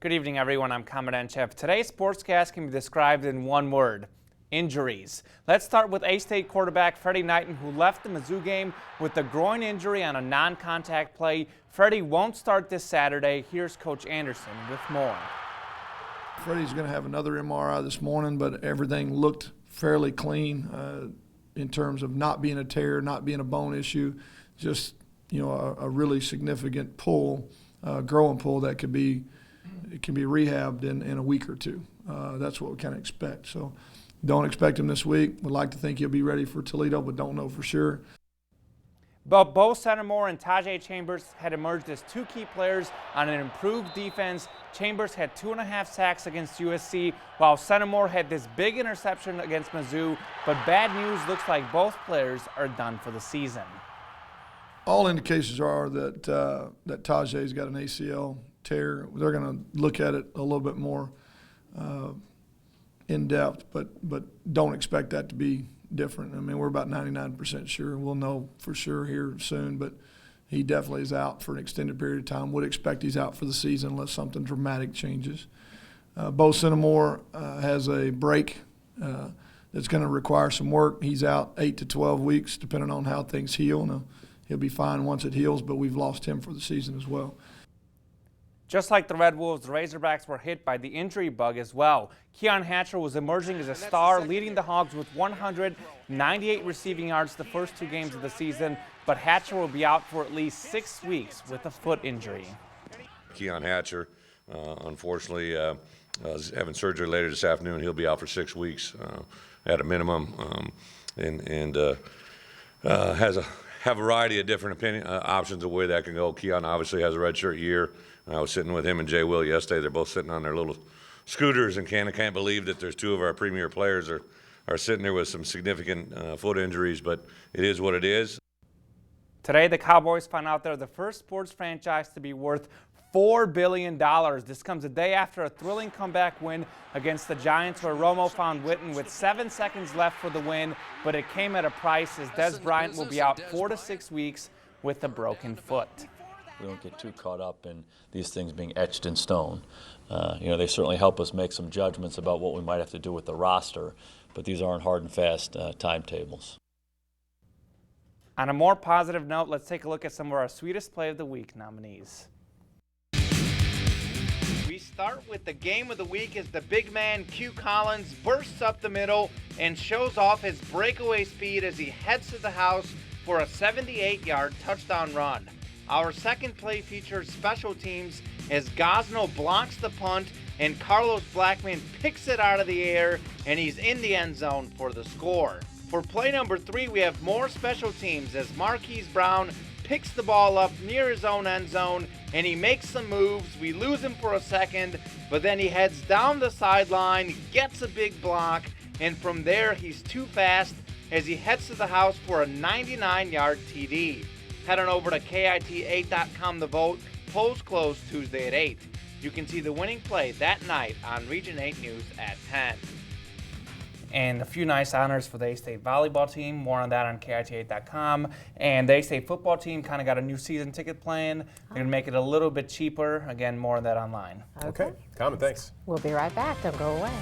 Good evening, everyone. I'm Commandant Chef. Today's sportscast can be described in one word: injuries. Let's start with A-State quarterback Freddie Knighton, who left the Mizzou game with a groin injury on a non-contact play. Freddie won't start this Saturday. Here's Coach Anderson with more. Freddie's going to have another MRI this morning, but everything looked fairly clean in terms of not being a tear, not being a bone issue, just a really significant pull, growing pull that can be rehabbed in a week or two. That's what we kind of expect. So don't expect him this week. Would like to think he'll be ready for Toledo, but don't know for sure. But both Centimore and Tajay Chambers had emerged as two key players on an improved defense. Chambers had 2.5 sacks against USC, while Centimore had this big interception against Mizzou. But bad news, looks like both players are done for the season. All indications are that Tajay's got an ACL tear. They're going to look at it a little bit more in depth, but don't expect that to be different. I mean, we're about 99% sure. We'll know for sure here soon, but he definitely is out for an extended period of time. Would expect he's out for the season unless something dramatic changes. Bo Centimore has a break that's going to require some work. He's out 8 to 12 weeks, depending on how things heal. Now, he'll be fine once it heals, but we've lost him for the season as well. Just like the Red Wolves, the Razorbacks were hit by the injury bug as well. Keon Hatcher was emerging as a star, leading the Hogs with 198 receiving yards the first 2 games of the season, but Hatcher will be out for at least 6 weeks with a foot injury. Keon Hatcher, unfortunately, is having surgery later this afternoon. He'll be out for 6 weeks at a minimum, and have a variety of different options of where that can go. Keon obviously has a redshirt year. I was sitting with him and Jay Will yesterday. They're both sitting on their little scooters and can't believe that there's 2 of our premier players are sitting there with some significant foot injuries, but it is what it is. Today, the Cowboys found out they're the first sports franchise to be worth $4 billion. This comes a day after a thrilling comeback win against the Giants, where Romo found Witten with 7 seconds left for the win, but it came at a price, as Dez Bryant will be out 4 to 6 weeks with a broken foot. We don't get too caught up in these things being etched in stone. They certainly help us make some judgments about what we might have to do with the roster, but these aren't hard and fast timetables. On a more positive note, let's take a look at some of our Sweetest Play of the Week nominees. We start with the game of the week as the big man Q Collins bursts up the middle and shows off his breakaway speed as he heads to the house for a 78-yard touchdown run. Our second play features special teams as Gosno blocks the punt and Carlos Blackman picks it out of the air, and he's in the end zone for the score. For play number 3, we have more special teams as Marquise Brown picks the ball up near his own end zone and he makes some moves. We lose him for a second, but then he heads down the sideline, gets a big block, and from there he's too fast as he heads to the house for a 99-yard TD. Head on over to KIT8.com to vote. Polls close Tuesday at 8. You can see the winning play that night on Region 8 News at 10. And a few nice honors for the A-State volleyball team. More on that on KIT8.com. And the A-State football team kind of got a new season ticket plan. They're going to make it a little bit cheaper. Again, more on that online. Okay. Common, thanks. We'll be right back. Don't go away.